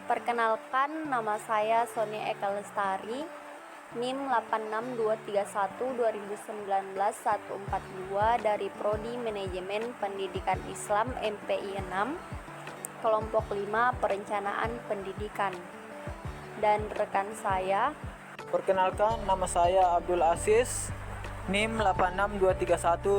Perkenalkan, nama saya Sony Eka Lestari, NIM 862312191142 dari Prodi Manajemen Pendidikan Islam MPI 6, kelompok 5 Perencanaan Pendidikan. Dan rekan saya, Perkenalkan, nama saya Abdul Aziz, NIM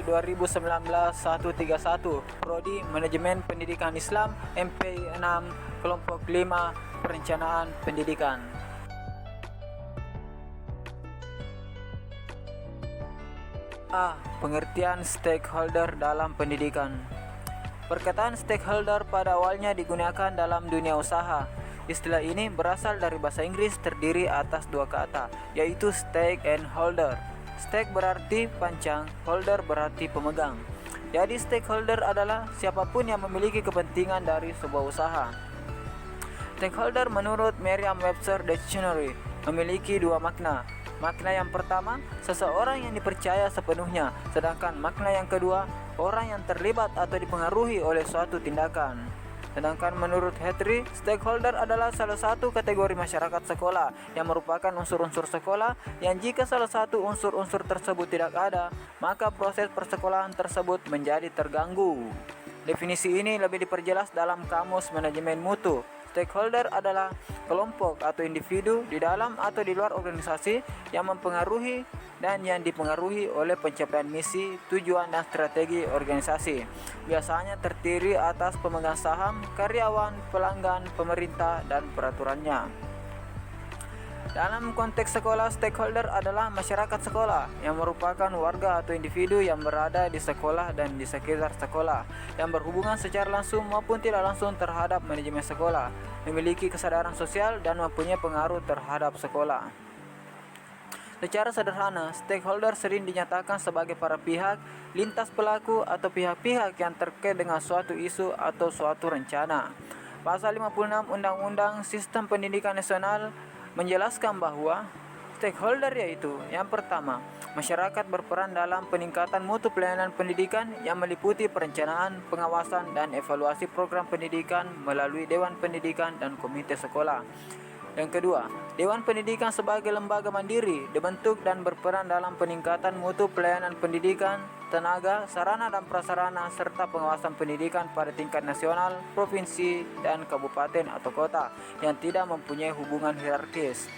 862312191131, Prodi Manajemen Pendidikan Islam MPI 6, kelompok 5 Perencanaan Pendidikan. A. Pengertian stakeholder dalam pendidikan. Perkataan stakeholder pada awalnya digunakan dalam dunia usaha. Istilah ini berasal dari bahasa Inggris, terdiri atas dua kata, yaitu stake and holder. Stake berarti panjang, holder berarti pemegang. Jadi stakeholder adalah siapapun yang memiliki kepentingan dari sebuah usaha. Stakeholder menurut Merriam-Webster Dictionary memiliki dua makna. Makna yang pertama, seseorang yang dipercaya sepenuhnya, sedangkan makna yang kedua, orang yang terlibat atau dipengaruhi oleh suatu tindakan. Sedangkan menurut Hatry, stakeholder adalah salah satu kategori masyarakat sekolah yang merupakan unsur-unsur sekolah yang jika salah satu unsur-unsur tersebut tidak ada, maka proses persekolahan tersebut menjadi terganggu. Definisi ini lebih diperjelas dalam Kamus Manajemen Mutu. Stakeholder adalah kelompok atau individu di dalam atau di luar organisasi yang mempengaruhi dan yang dipengaruhi oleh pencapaian misi, tujuan, dan strategi organisasi. Biasanya terdiri atas pemegang saham, karyawan, pelanggan, pemerintah, dan peraturannya. Dalam konteks sekolah, stakeholder adalah masyarakat sekolah yang merupakan warga atau individu yang berada di sekolah dan di sekitar sekolah, yang berhubungan secara langsung maupun tidak langsung terhadap manajemen sekolah, memiliki kesadaran sosial dan mempunyai pengaruh terhadap sekolah. Secara sederhana, stakeholder sering dinyatakan sebagai para pihak, lintas pelaku atau pihak-pihak yang terkait dengan suatu isu atau suatu rencana. Pasal 56 Undang-Undang Sistem Pendidikan Nasional menjelaskan bahwa stakeholder yaitu yang pertama, masyarakat berperan dalam peningkatan mutu pelayanan pendidikan yang meliputi perencanaan, pengawasan, dan evaluasi program pendidikan melalui Dewan Pendidikan dan Komite Sekolah. Yang kedua, Dewan Pendidikan sebagai lembaga mandiri dibentuk dan berperan dalam peningkatan mutu pelayanan pendidikan, tenaga, sarana dan prasarana, serta pengawasan pendidikan pada tingkat nasional, provinsi, dan kabupaten atau kota yang tidak mempunyai hubungan hierarkis.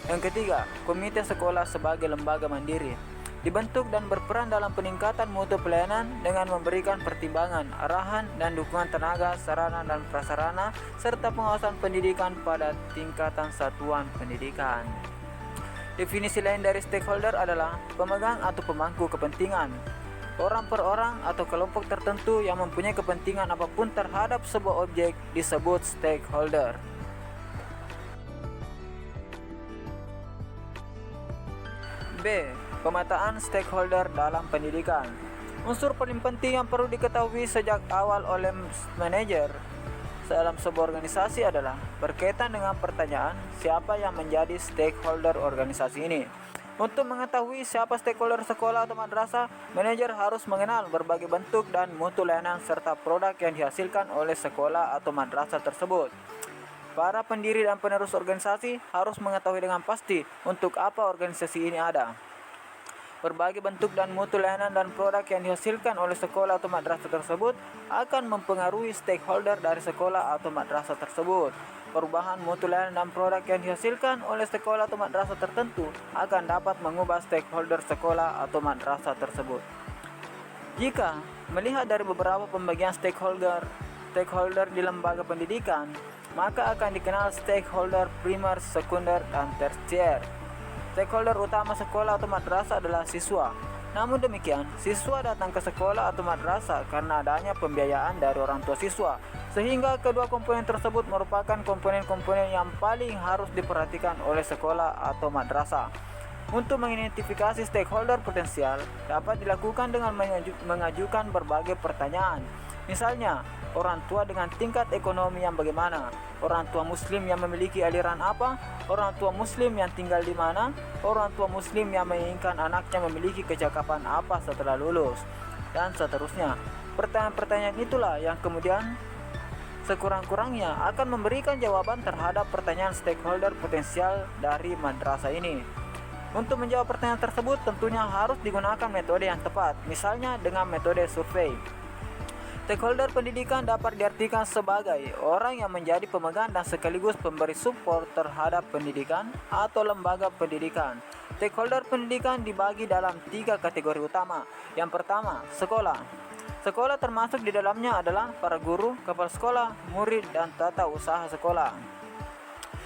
Yang ketiga, Komite Sekolah sebagai lembaga mandiri dibentuk dan berperan dalam peningkatan mutu pelayanan dengan memberikan pertimbangan, arahan, dan dukungan tenaga, sarana, dan prasarana, serta pengawasan pendidikan pada tingkatan satuan pendidikan. Definisi lain dari stakeholder adalah pemegang atau pemangku kepentingan. Orang per orang atau kelompok tertentu yang mempunyai kepentingan apapun terhadap sebuah objek disebut stakeholder. B. Pemetaan stakeholder dalam pendidikan. Unsur paling penting yang perlu diketahui sejak awal oleh manajer dalam sebuah organisasi adalah berkaitan dengan pertanyaan siapa yang menjadi stakeholder organisasi ini. Untuk mengetahui siapa stakeholder sekolah atau madrasah, manajer harus mengenal berbagai bentuk dan mutu layanan serta produk yang dihasilkan oleh sekolah atau madrasah tersebut. Para pendiri dan penerus organisasi harus mengetahui dengan pasti untuk apa organisasi ini ada. Berbagai bentuk dan mutu layanan dan produk yang dihasilkan oleh sekolah atau madrasah tersebut akan mempengaruhi stakeholder dari sekolah atau madrasah tersebut. Perubahan mutu layanan dan produk yang dihasilkan oleh sekolah atau madrasah tertentu akan dapat mengubah stakeholder sekolah atau madrasah tersebut. Jika melihat dari beberapa pembagian stakeholder di lembaga pendidikan, maka akan dikenal stakeholder primer, sekunder, dan tersier. Stakeholder utama sekolah atau madrasah adalah siswa. Namun demikian, siswa datang ke sekolah atau madrasah karena adanya pembiayaan dari orang tua siswa, sehingga kedua komponen tersebut merupakan komponen-komponen yang paling harus diperhatikan oleh sekolah atau madrasah. Untuk mengidentifikasi stakeholder potensial dapat dilakukan dengan mengajukan berbagai pertanyaan. Misalnya, orang tua dengan tingkat ekonomi yang bagaimana, orang tua muslim yang memiliki aliran apa, orang tua muslim yang tinggal di mana, orang tua muslim yang menginginkan anaknya memiliki kecakapan apa setelah lulus, dan seterusnya. Pertanyaan-pertanyaan itulah yang kemudian sekurang-kurangnya akan memberikan jawaban terhadap pertanyaan stakeholder potensial dari madrasah ini. Untuk menjawab pertanyaan tersebut tentunya harus digunakan metode yang tepat, misalnya dengan metode survei. Stakeholder pendidikan dapat diartikan sebagai orang yang menjadi pemegang dan sekaligus pemberi support terhadap pendidikan atau lembaga pendidikan. Stakeholder pendidikan dibagi dalam 3 kategori utama. Yang pertama, sekolah. Sekolah termasuk di dalamnya adalah para guru, kepala sekolah, murid, dan tata usaha sekolah.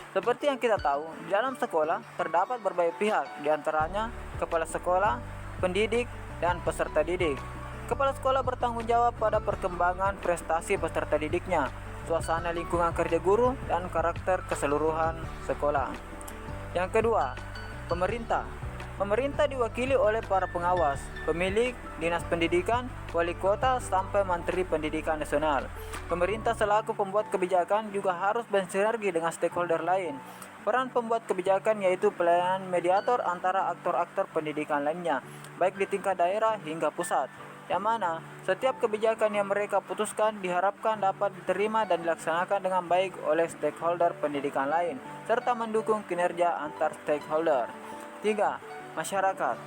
Seperti yang kita tahu, di dalam sekolah terdapat berbagai pihak, di antaranya kepala sekolah, pendidik, dan peserta didik. Kepala sekolah bertanggung jawab pada perkembangan prestasi peserta didiknya, suasana lingkungan kerja guru, dan karakter keseluruhan sekolah. Yang kedua, pemerintah. Pemerintah diwakili oleh para pengawas, pemilik, dinas pendidikan, wali kota, sampai Menteri Pendidikan Nasional. Pemerintah selaku pembuat kebijakan juga harus bersinergi dengan stakeholder lain. Peran pembuat kebijakan yaitu pelayanan mediator antara aktor-aktor pendidikan lainnya, baik di tingkat daerah hingga pusat, yang mana setiap kebijakan yang mereka putuskan diharapkan dapat diterima dan dilaksanakan dengan baik oleh stakeholder pendidikan lain, serta mendukung kinerja antar stakeholder. 3. Masyarakat.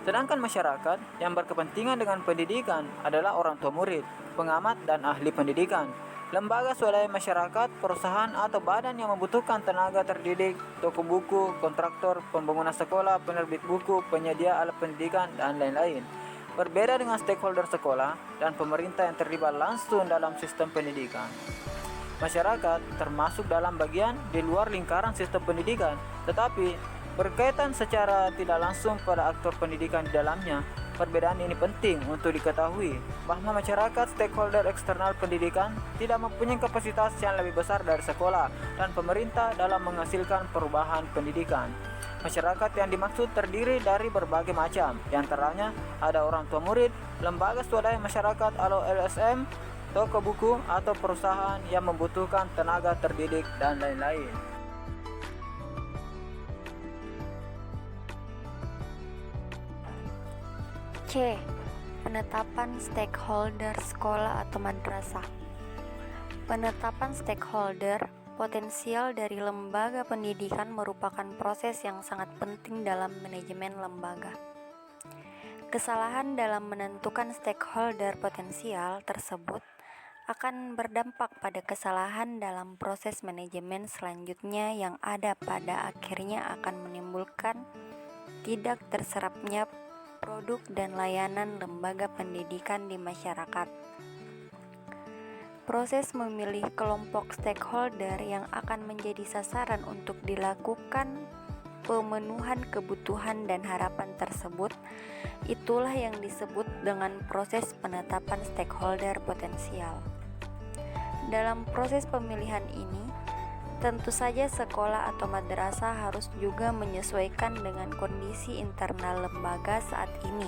Sedangkan masyarakat yang berkepentingan dengan pendidikan adalah orang tua murid, pengamat, dan ahli pendidikan. Lembaga swadaya masyarakat, perusahaan atau badan yang membutuhkan tenaga terdidik, toko buku, kontraktor, pembangunan sekolah, penerbit buku, penyedia alat pendidikan, dan lain-lain. Berbeda dengan stakeholder sekolah dan pemerintah yang terlibat langsung dalam sistem pendidikan. Masyarakat termasuk dalam bagian di luar lingkaran sistem pendidikan, tetapi berkaitan secara tidak langsung pada aktor pendidikan di dalamnya. Perbedaan ini penting untuk diketahui bahwa masyarakat stakeholder eksternal pendidikan tidak mempunyai kapasitas yang lebih besar dari sekolah dan pemerintah dalam menghasilkan perubahan pendidikan. Masyarakat yang dimaksud terdiri dari berbagai macam, di antaranya ada orang tua murid, lembaga swadaya masyarakat atau LSM, toko buku atau perusahaan yang membutuhkan tenaga terdidik, dan lain-lain. C. Penetapan stakeholder sekolah atau madrasah. Penetapan stakeholder potensial dari lembaga pendidikan merupakan proses yang sangat penting dalam manajemen lembaga. Kesalahan dalam menentukan stakeholder potensial tersebut akan berdampak pada kesalahan dalam proses manajemen selanjutnya yang ada pada akhirnya akan menimbulkan tidak terserapnya produk dan layanan lembaga pendidikan di masyarakat. Proses memilih kelompok stakeholder yang akan menjadi sasaran untuk dilakukan pemenuhan kebutuhan dan harapan tersebut, itulah yang disebut dengan proses penetapan stakeholder potensial. Dalam proses pemilihan ini, tentu saja sekolah atau madrasah harus juga menyesuaikan dengan kondisi internal lembaga saat ini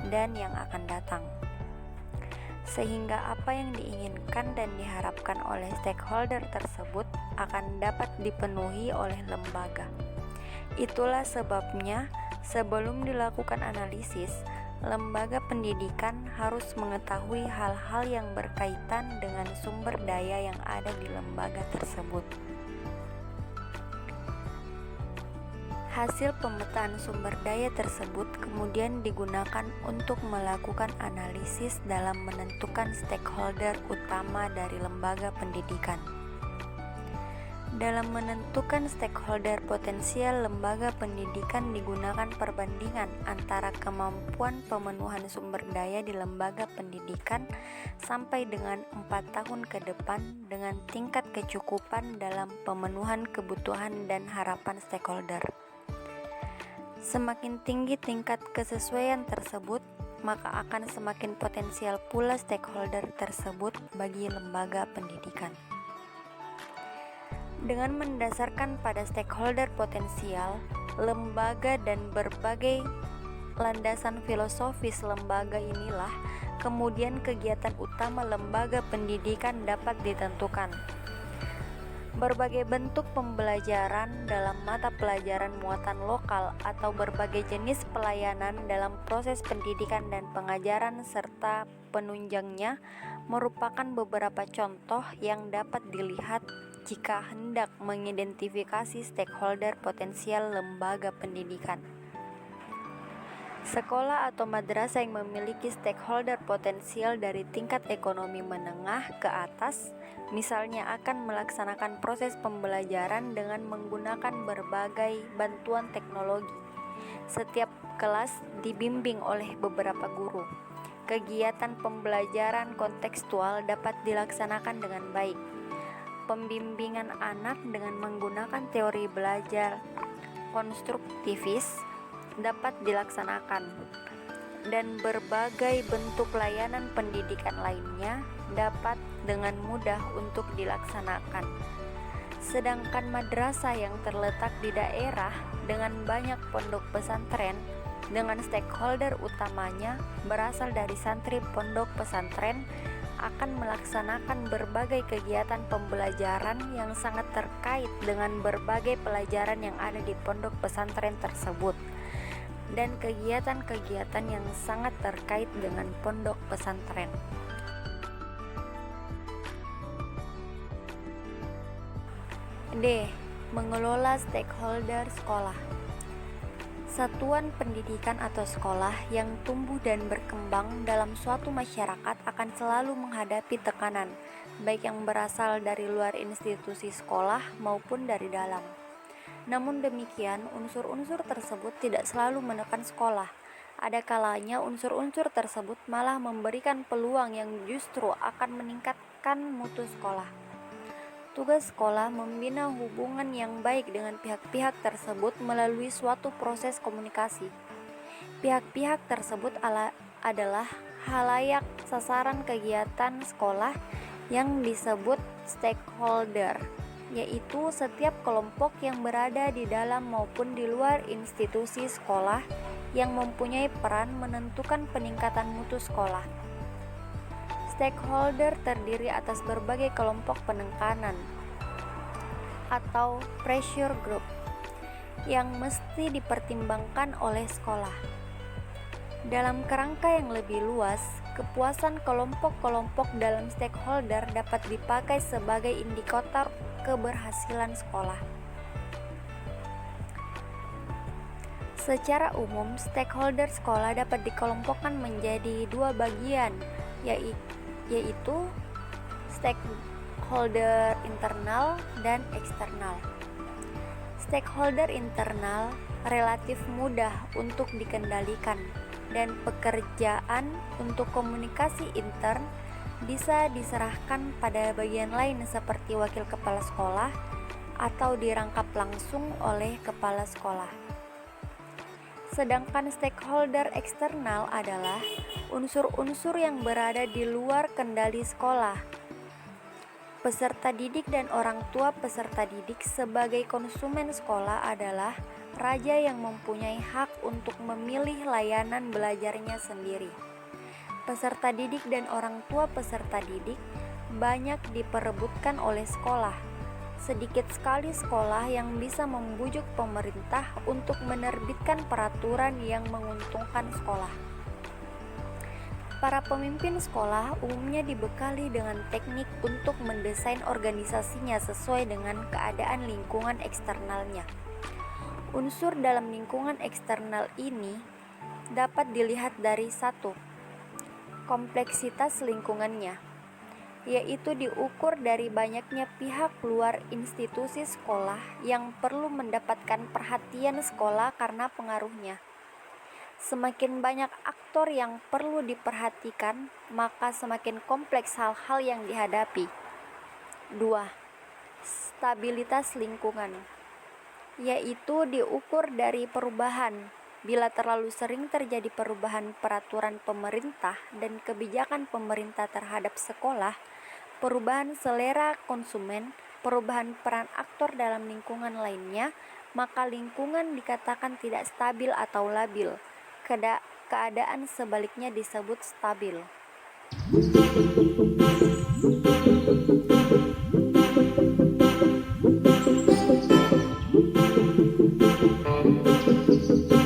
dan yang akan datang, sehingga apa yang diinginkan dan diharapkan oleh stakeholder tersebut akan dapat dipenuhi oleh lembaga. Itulah sebabnya sebelum dilakukan analisis, lembaga pendidikan harus mengetahui hal-hal yang berkaitan dengan sumber daya yang ada di lembaga tersebut. Hasil pemetaan sumber daya tersebut kemudian digunakan untuk melakukan analisis dalam menentukan stakeholder utama dari lembaga pendidikan. Dalam menentukan stakeholder potensial lembaga pendidikan digunakan perbandingan antara kemampuan pemenuhan sumber daya di lembaga pendidikan sampai dengan 4 tahun ke depan dengan tingkat kecukupan dalam pemenuhan kebutuhan dan harapan stakeholder. Semakin tinggi tingkat kesesuaian tersebut, maka akan semakin potensial pula stakeholder tersebut bagi lembaga pendidikan. Dengan mendasarkan pada stakeholder potensial, lembaga dan berbagai landasan filosofis lembaga inilah kemudian kegiatan utama lembaga pendidikan dapat ditentukan. Berbagai bentuk pembelajaran dalam mata pelajaran muatan lokal atau berbagai jenis pelayanan dalam proses pendidikan dan pengajaran serta penunjangnya merupakan beberapa contoh yang dapat dilihat jika hendak mengidentifikasi stakeholder potensial lembaga pendidikan. Sekolah atau madrasah yang memiliki stakeholder potensial dari tingkat ekonomi menengah ke atas, misalnya akan melaksanakan proses pembelajaran dengan menggunakan berbagai bantuan teknologi. Setiap kelas dibimbing oleh beberapa guru. Kegiatan pembelajaran kontekstual dapat dilaksanakan dengan baik. Pembimbingan anak dengan menggunakan teori belajar konstruktivis dapat dilaksanakan, dan berbagai bentuk layanan pendidikan lainnya dapat dengan mudah untuk dilaksanakan. Sedangkan madrasah yang terletak di daerah dengan banyak pondok pesantren dengan stakeholder utamanya berasal dari santri pondok pesantren akan melaksanakan berbagai kegiatan pembelajaran yang sangat terkait dengan berbagai pelajaran yang ada di pondok pesantren tersebut dan kegiatan-kegiatan yang sangat terkait dengan pondok pesantren. D. Mengelola stakeholder sekolah. Satuan pendidikan atau sekolah yang tumbuh dan berkembang dalam suatu masyarakat akan selalu menghadapi tekanan, baik yang berasal dari luar institusi sekolah maupun dari dalam. Namun demikian, unsur-unsur tersebut tidak selalu menekan sekolah. Ada kalanya unsur-unsur tersebut malah memberikan peluang yang justru akan meningkatkan mutu sekolah. Tugas sekolah membina hubungan yang baik dengan pihak-pihak tersebut melalui suatu proses komunikasi. Pihak-pihak tersebut adalah halayak sasaran kegiatan sekolah yang disebut stakeholder, yaitu setiap kelompok yang berada di dalam maupun di luar institusi sekolah yang mempunyai peran menentukan peningkatan mutu sekolah. Stakeholder terdiri atas berbagai kelompok penekanan atau pressure group yang mesti dipertimbangkan oleh sekolah. Dalam kerangka yang lebih luas, kepuasan kelompok-kelompok dalam stakeholder dapat dipakai sebagai indikator keberhasilan sekolah. Secara umum, stakeholder sekolah dapat dikelompokkan menjadi dua bagian, yaitu stakeholder internal dan eksternal. Stakeholder internal relatif mudah untuk dikendalikan, dan pekerjaan untuk komunikasi intern bisa diserahkan pada bagian lain seperti wakil kepala sekolah atau dirangkap langsung oleh kepala sekolah. Sedangkan stakeholder eksternal adalah unsur-unsur yang berada di luar kendali sekolah. Peserta didik dan orang tua peserta didik sebagai konsumen sekolah adalah raja yang mempunyai hak untuk memilih layanan belajarnya sendiri. Peserta didik dan orang tua peserta didik banyak diperebutkan oleh sekolah. Sedikit sekali sekolah yang bisa membujuk pemerintah untuk menerbitkan peraturan yang menguntungkan sekolah. Para pemimpin sekolah umumnya dibekali dengan teknik untuk mendesain organisasinya sesuai dengan keadaan lingkungan eksternalnya. Unsur dalam lingkungan eksternal ini dapat dilihat dari 1. Kompleksitas lingkungannya, yaitu diukur dari banyaknya pihak luar institusi sekolah yang perlu mendapatkan perhatian sekolah karena pengaruhnya. Semakin banyak aktor yang perlu diperhatikan, maka semakin kompleks hal-hal yang dihadapi. 2. Stabilitas lingkungan, yaitu diukur dari perubahan. Bila terlalu sering terjadi perubahan peraturan pemerintah dan kebijakan pemerintah terhadap sekolah, perubahan selera konsumen, perubahan peran aktor dalam lingkungan lainnya, maka lingkungan dikatakan tidak stabil atau labil. Keadaan sebaliknya disebut stabil.